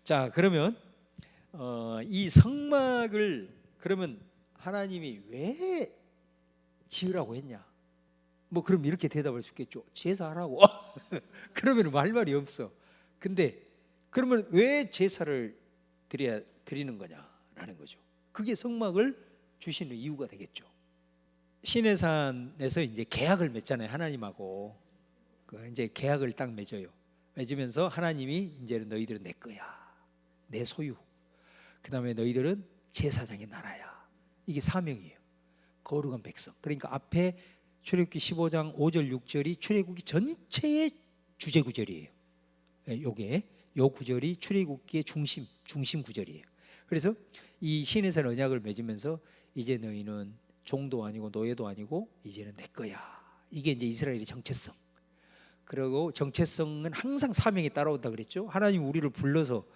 자, 그러면 이 성막을 그러면 하나님이 왜 지으라고 했냐? 뭐 그럼 이렇게 대답할 수 있겠죠. 제사하라고. 그러면 할 말이 없어. 근데 그러면 왜 제사를 드리는 거냐라는 거죠. 그게 성막을 주시는 이유가 되겠죠. 시내산에서 이제 계약을 맺잖아요. 하나님하고 이제 계약을 딱 맺어요. 맺으면서 하나님이 이제 너희들은 내 거야, 내 소유. 그 다음에 너희들은 제사장의 나라야. 이게 사명이에요. 거룩한 백성. 그러니까 앞에 출애굽기 15장 5절 6절이 출애굽기 전체의 주제 구절이에요. 요 구절이 출애굽기의 중심 구절이에요. 그래서 이 시내산 언약을 맺으면서 이제 너희는 종도 아니고 노예도 아니고 이제는 내 거야. 이게 이제 이스라엘의 정체성. 그리고 정체성은 항상 사명이 따라온다 그랬죠. 하나님 우리를 불러서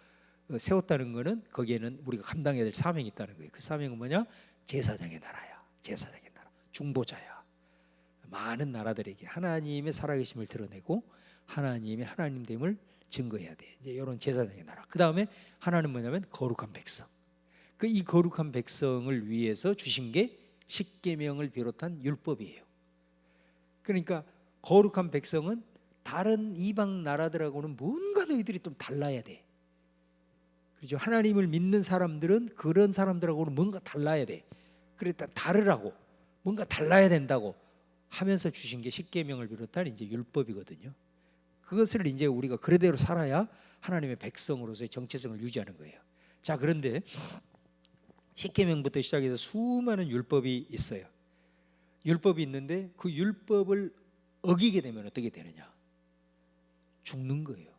세웠다는 것은 거기에는 우리가 감당해야 될 사명이 있다는 거예요. 그 사명은 뭐냐? 제사장의 나라야. 제사장의 나라. 중보자야. 많은 나라들에게 하나님의 살아계심을 드러내고 하나님의 하나님됨을 증거해야 돼. 이제 이런 제사장의 나라. 그 다음에 하나는 뭐냐면 거룩한 백성. 이 거룩한 백성을 위해서 주신 게 십계명을 비롯한 율법이에요. 그러니까 거룩한 백성은 다른 이방 나라들하고는 뭔가 너희들이 좀 달라야 돼. 그렇죠? 하나님을 믿는 사람들은 그런 사람들하고는 뭔가 달라야 돼. 그러니까 다르라고, 뭔가 달라야 된다고 하면서 주신 게 십계명을 비롯한 이제 율법이거든요. 그것을 이제 우리가 그대로 살아야 하나님의 백성으로서의 정체성을 유지하는 거예요. 자, 그런데 십계명부터 시작해서 수많은 율법이 있어요. 율법이 있는데 그 율법을 어기게 되면 어떻게 되느냐? 죽는 거예요.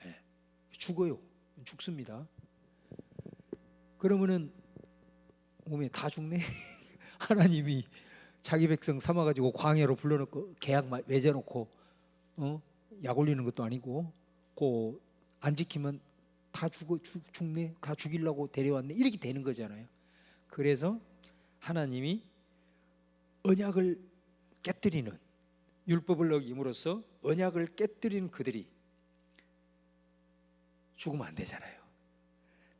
네. 죽어요. 죽습니다. 그러면은 몸에 다 죽네. 하나님이 자기 백성 삼아가지고 광야로 불러놓고 계약 맺어놓고 약 올리는 것도 아니고 안 지키면 다 죽네. 다 죽이려고 데려왔네. 이렇게 되는 거잖아요. 그래서 하나님이 언약을 깨뜨리는, 율법을 어김으로써 언약을 깨뜨리는 그들이 죽으면 안 되잖아요.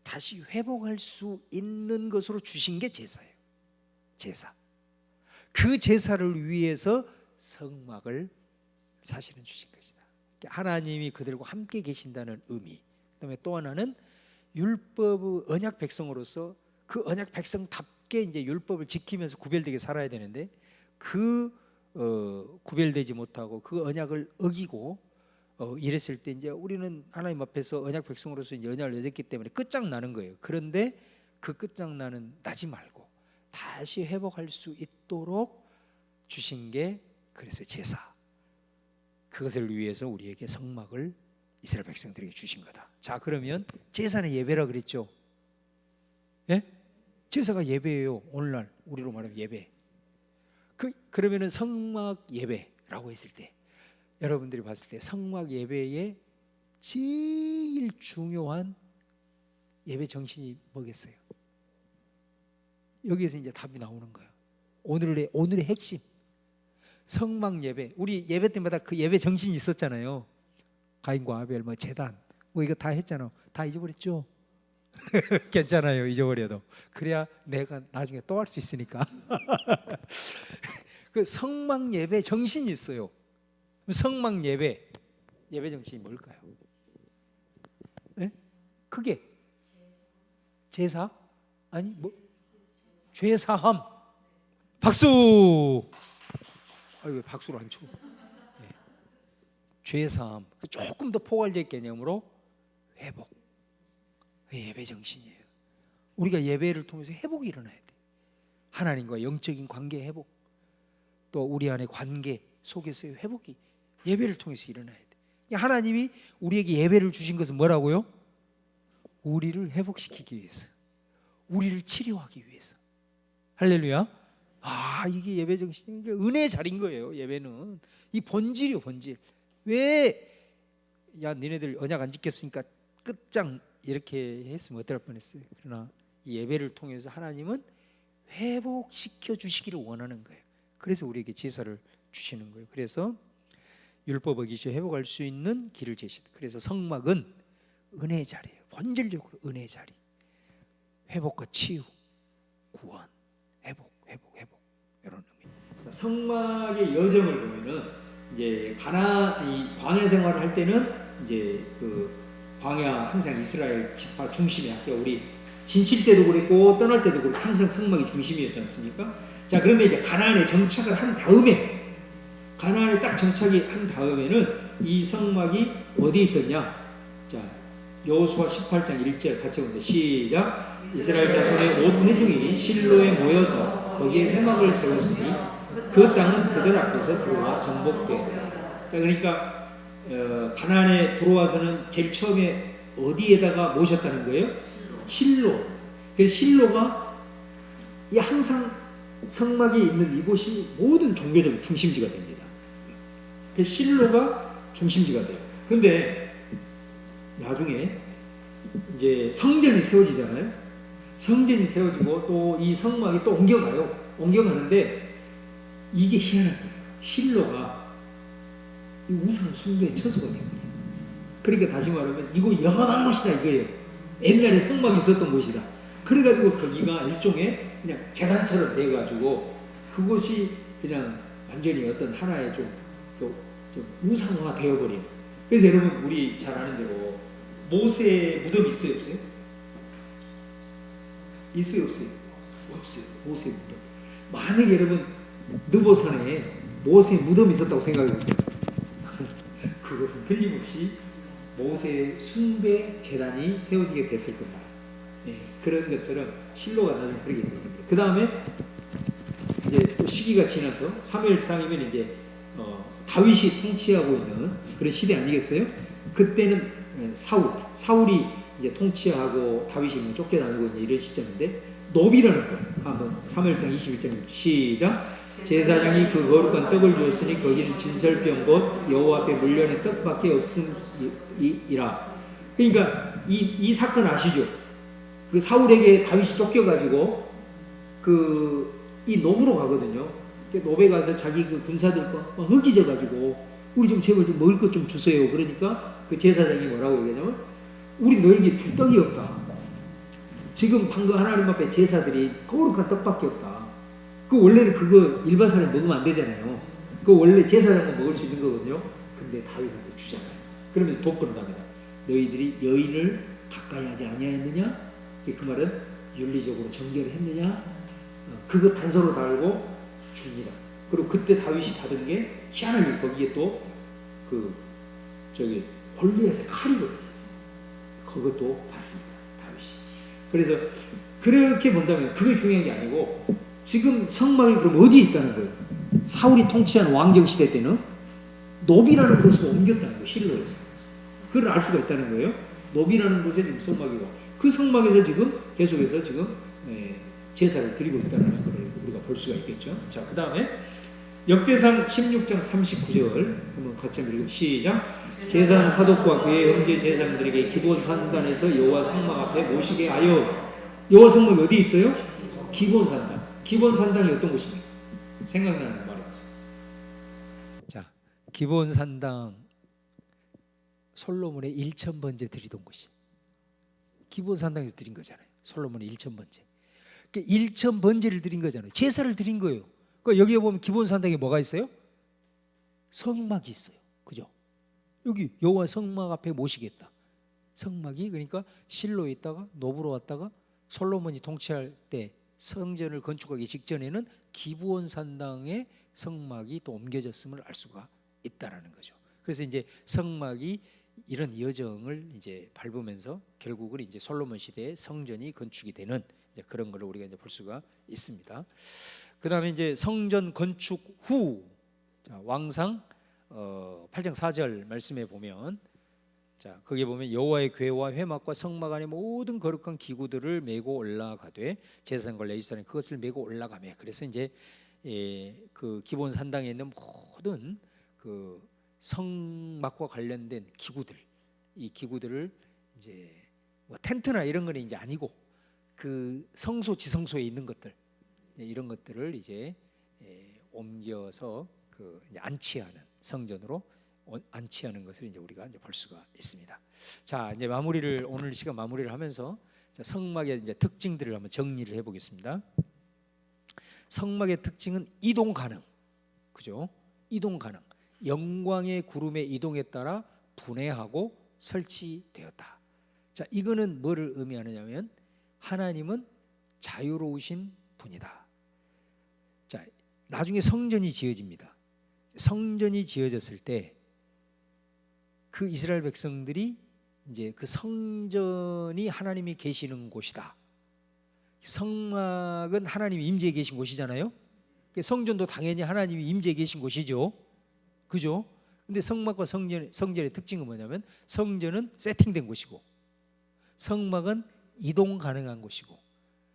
다시 회복할 수 있는 것으로 주신 게 제사예요. 제사. 그 제사를 위해서 성막을 사실은 주신 것이다. 하나님이 그들과 함께 계신다는 의미. 그다음에 또 하나는 율법 언약 백성으로서 그 언약 백성답게 이제 율법을 지키면서 구별되게 살아야 되는데 구별되지 못하고 그 언약을 어기고 이랬을 때 이제 우리는 하나님 앞에서 언약 백성으로서 이제 언약을 맺었기 때문에 끝장나는 거예요. 그런데 그 끝장나는 나지 말고 다시 회복할 수 있도록 주신 게 그래서 제사. 그것을 위해서 우리에게 성막을 이스라엘 백성들에게 주신 거다. 자, 그러면 제사는 예배라 그랬죠. 예? 제사가 예배예요. 오늘날 우리로 말하면 예배. 그러면은 성막 예배라고 했을 때 여러분들이 봤을 때 성막 예배의 제일 중요한 예배 정신이 뭐겠어요? 여기에서 이제 답이 나오는 거예요. 오늘의 핵심 성막 예배. 우리 예배 때마다 그 예배 정신이 있었잖아요. 가인과 아벨, 제단, 이거 다 했잖아. 다 잊어버렸죠? 괜찮아요, 잊어버려도. 그래야 내가 나중에 또 할 수 있으니까. 그 성막 예배 정신이 있어요. 성막 예배 정신이 뭘까요? 네? 그게 제사? 아니 죄사함. 박수. 왜 박수를 안 쳐? 네. 죄사함. 조금 더 포괄적 개념으로 회복. 예배 정신이에요. 우리가 예배를 통해서 회복이 일어나야 돼. 하나님과 영적인 관계 회복, 또 우리 안의 관계 속에서의 회복이 예배를 통해서 일어나야 돼. 하나님이 우리에게 예배를 주신 것은 뭐라고요? 우리를 회복시키기 위해서, 우리를 치료하기 위해서. 할렐루야. 이게 예배 정신이, 이게 은혜의 자리인 거예요. 예배는 이 본질이요, 본질. 니네들 언약 안 지켰으니까 끝장 이렇게 했으면 어떨 뻔했어요. 그러나 이 예배를 통해서 하나님은 회복시켜 주시기를 원하는 거예요. 그래서 우리에게 제사를 주시는 거예요. 그래서 율법 어기시 회복할 수 있는 길을 제시다. 그래서 성막은 은혜의 자리예요. 본질적으로 은혜의 자리, 회복과 치유, 구원, 회복 이런 의미. 성막의 여정을 보면은 이제 이 광야 생활을 할 때는 이제 그 광야 항상 이스라엘 지파 중심의 학교, 우리 진칠 때도 그랬고 떠날 때도 그랬고 항상 성막이 중심이었지 않습니까? 자, 그런데 이제 가나안에 정착을 한 다음에, 가나안에 딱 정착이 한 다음에는 이 성막이 어디 있었냐? 자, 여호수아 18장 1절 같이 보는데 시작. 이스라엘 자손의 온 회중이 실로에 모여서 거기에 회막을 세웠으니 그 땅은 그들 앞에서 들어와 정복되. 자, 그러니까 가나안에 들어와서는 제일 처음에 어디에다가 모셨다는 거예요? 실로. 그 실로가 항상 성막이 있는 이곳이 모든 종교적 중심지가 됩니다. 그 실로가 중심지가 돼요. 근데 나중에 이제 성전이 세워지잖아요. 성전이 세워지고 또 이 성막이 또 옮겨가는데 이게 희한한 거예요. 실로가 이 우상 숭배의 처소가 된 거예요. 그러니까 다시 말하면 이거 영원한 곳이다 이거예요. 옛날에 성막이 있었던 곳이다. 그래가지고 거기가 일종의 그냥 재단처럼 돼가지고 그곳이 그냥 완전히 어떤 하나의 좀 우상화 되어버린. 그래서 여러분 우리 잘 아는 대로 모세 무덤 있어요 없어요? 있어요 없어요? 없어요. 모세 무덤. 만약에 여러분 느보산에 모세 무덤이 있었다고 생각해 보세요. 그것은 틀림없이 모세의 숭배 재단이 세워지게 됐을 겁니다. 네, 그런 것처럼 실로가 나중에 그렇게 됩니다. 그 다음에 이제 또 시기가 지나서 사무엘상이면 이제 다윗이 통치하고 있는 그런 시대 아니겠어요? 그때는 사울이 이제 통치하고 다윗이 쫓겨나고 있는 이런 시점인데 노비라는 거 한번 사무엘상 21장 시작. 제사장이 그 거룩한 떡을 주었으니 거기는 진설병 곧 여호와 앞에 물려낸 떡밖에 없음이라. 그러니까 이 사건 아시죠? 그 사울에게 다윗이 쫓겨가지고 이 노브로 가거든요. 노베 가서 자기 그 군사들과 허기져가지고 우리 좀 제발 좀 먹을 것 좀 주세요. 그러니까 그 제사장이 뭐라고 얘기하냐면 우리 너에게 줄 떡이 없다. 지금 방금 하나님 앞에 제사들이 거룩한 떡밖에 없다. 그 원래는 그거 일반 사람이 먹으면 안 되잖아요. 그 원래 제사장만 먹을 수 있는 거거든요. 근데 다윗한테 주잖아요. 그러면서 돕고는 합니다. 너희들이 여인을 가까이 하지 아니하였느냐? 그 말은 윤리적으로 정결했느냐? 그거 단서로 달고 줍니다. 그리고 그때 다윗이 받은 게 희한하게 거기에 또 골리앗의 칼이 걸려있었어요. 그것도 받습니다. 다윗이. 그래서 그렇게 본다면 그게 중요한 게 아니고 지금 성막이 그럼 어디에 있다는 거예요? 사울이 통치한 왕정 시대 때는 노비라는 곳으로 옮겼다는 거예요. 실로에서. 그걸 알 수가 있다는 거예요. 노비라는 곳에 지금 성막이고 그 성막에서 지금 계속해서 지금 제사를 드리고 있다는 걸 우리가 볼 수가 있겠죠. 자, 그 다음에 역대상 16장 39절 한번 같이 읽고 시작. 제사장 사독과 그의 형제 제사장들에게 기본 산단에서 여호와 성막 앞에 모시게 하여. 여호와 성막이 어디 있어요? 기본 산당. 기본 산당이 어떤 곳입니까? 생각나는 거 말해보세요. 자, 기본 산당 솔로몬의 1,000번째 드리던 곳이 기본 산당에서 드린 거잖아요. 솔로몬의 1,000번째. 그러니까 1,000번째를 드린 거잖아요. 제사를 드린 거예요. 그러니까 여기에 보면 기본 산당에 뭐가 있어요? 성막이 있어요. 그죠? 여기 여호와 성막 앞에 모시겠다. 성막이 그러니까 실로에 있다가 노브로 왔다가 솔로몬이 통치할 때 성전을 건축하기 직전에는 기브온 산당의 성막이 또 옮겨졌음을 알 수가 있다라는 거죠. 그래서 이제 성막이 이런 여정을 이제 밟으면서 결국은 이제 솔로몬 시대에 성전이 건축이 되는 이제 그런 걸 우리가 이제 볼 수가 있습니다. 그다음에 이제 성전 건축 후 왕상 8장 4절 말씀에 보면 자, 거기에 보면 여호와의 궤와 회막과 성막 안에 모든 거룩한 기구들을 메고 올라가되 제사장과 레위사는 그것을 메고 올라가며. 그래서 이제 그 기본 산당에 있는 모든 그 성막과 관련된 기구들, 이 기구들을 이제 뭐 텐트나 이런 건 이제 아니고 그 성소 지성소에 있는 것들 이런 것들을 이제 옮겨서 그 이제 안치하는 성전으로 안치하는 것을 이제 우리가 이제 볼 수가 있습니다. 자, 이제 마무리를 오늘 시간 마무리를 하면서 자, 성막의 이제 특징들을 한번 정리를 해보겠습니다. 성막의 특징은 이동 가능, 그죠? 이동 가능. 영광의 구름의 이동에 따라 분해하고 설치되었다. 자, 이거는 뭐를 의미하느냐면 하나님은 자유로우신 분이다. 자, 나중에 성전이 지어집니다. 성전이 지어졌을 때 그 이스라엘 백성들이 이제 그 성전이 하나님이 계시는 곳이다. 성막은 하나님이 임재해 계신 곳이잖아요. 성전도 당연히 하나님이 임재해 계신 곳이죠. 그죠? 근데 성막과 성전의 특징은 뭐냐면 성전은 세팅된 곳이고 성막은 이동 가능한 곳이고,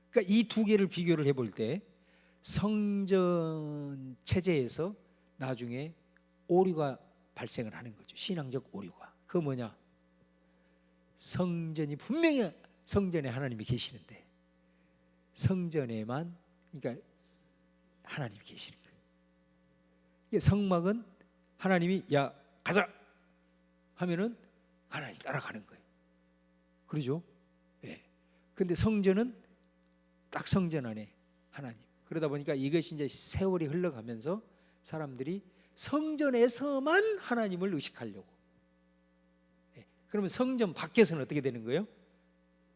그러니까 이 두 개를 비교를 해볼 때 성전 체제에서 나중에 오류가 발생을 하는 거죠. 신앙적 오류가. 그거 뭐냐? 성전이 분명히 성전에 하나님이 계시는데 성전에만 그러니까 하나님이 계시는 거예요. 성막은 하나님이 야 가자 하면은 하나님 따라가는 거예요. 그러죠? 예. 근데 성전은 딱 성전 안에 하나님. 그러다 보니까 이것이 이제 세월이 흘러가면서 사람들이 성전에서만 하나님을 의식하려고. 예. 그러면 성전 밖에서는 어떻게 되는 거예요?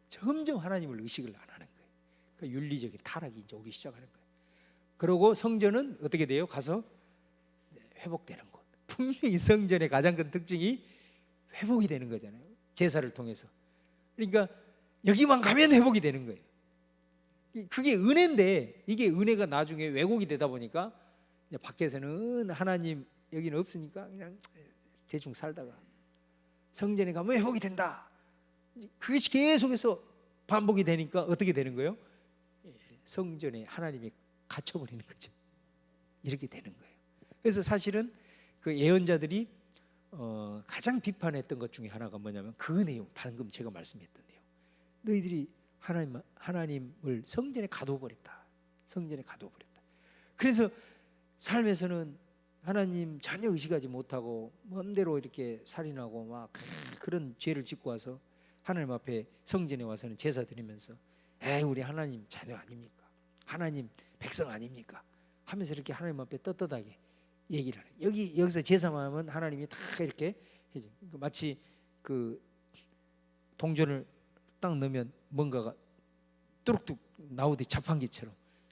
점점 하나님을 의식을 안 하는 거예요. 그러니까 윤리적인 타락이 이제 오기 시작하는 거예요. 그러고 성전은 어떻게 돼요? 가서 회복되는 곳. 분명히 성전의 가장 큰 특징이 회복이 되는 거잖아요. 제사를 통해서. 그러니까 여기만 가면 회복이 되는 거예요. 그게 은혜인데 이게 은혜가 나중에 왜곡이 되다 보니까 밖에서는 하나님 여기는 없으니까 그냥 대충 살다가 성전에 가면 회복이 된다. 그것이 계속해서 반복이 되니까 어떻게 되는 거예요? 성전에 하나님이 갇혀버리는 거죠. 이렇게 되는 거예요. 그래서 사실은 그 예언자들이 가장 비판했던 것 중에 하나가 뭐냐면 그 내용, 방금 제가 말씀했던 내용. 너희들이 하나님을 성전에 가둬버렸다. 성전에 가둬버렸다. 그래서 삶에서는 하나님 전혀 의식하지 못하고 마음대로 이렇게 살인하고 막 그런 죄를 짓고 와서 하나님 앞에 성전에 와서는 제사 드리면서 에이 우리 하나님 자녀 아닙니까? 하나님 백성 아닙니까? 하면서 이렇게 하나님 앞에 떳떳하게 얘기를 하는. 여기서 제사만 하면 하나님이 다 이렇게 해줘. 마치 그 동전을 딱 넣으면 뭔가가 뚜룩뚜룩 나오듯이 자판기처럼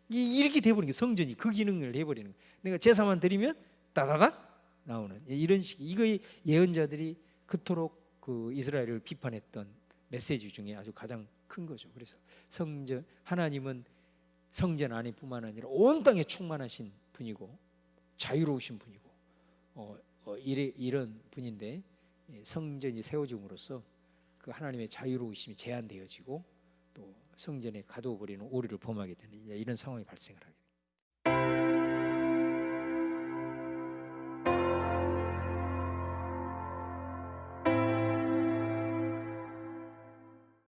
이렇게 돼버리는 게 성전이 그 기능을 해버리는 거예요. 내가 제사만 드리면 따다닥 나오는 이런 식. 이거 예언자들이 그토록 그 이스라엘을 비판했던 메시지 중에 아주 가장 큰 거죠. 그래서 성전 하나님은 성전 안에뿐만 아니라 온 땅에 충만하신 분이고 자유로우신 분이고 이런 분인데 성전이 세워짐으로써 그 하나님의 자유로우심이 제한되어지고 또 성전에 가두어 버리는 오류를 범하게 되는 이런 상황이 발생을 하게 됩니다.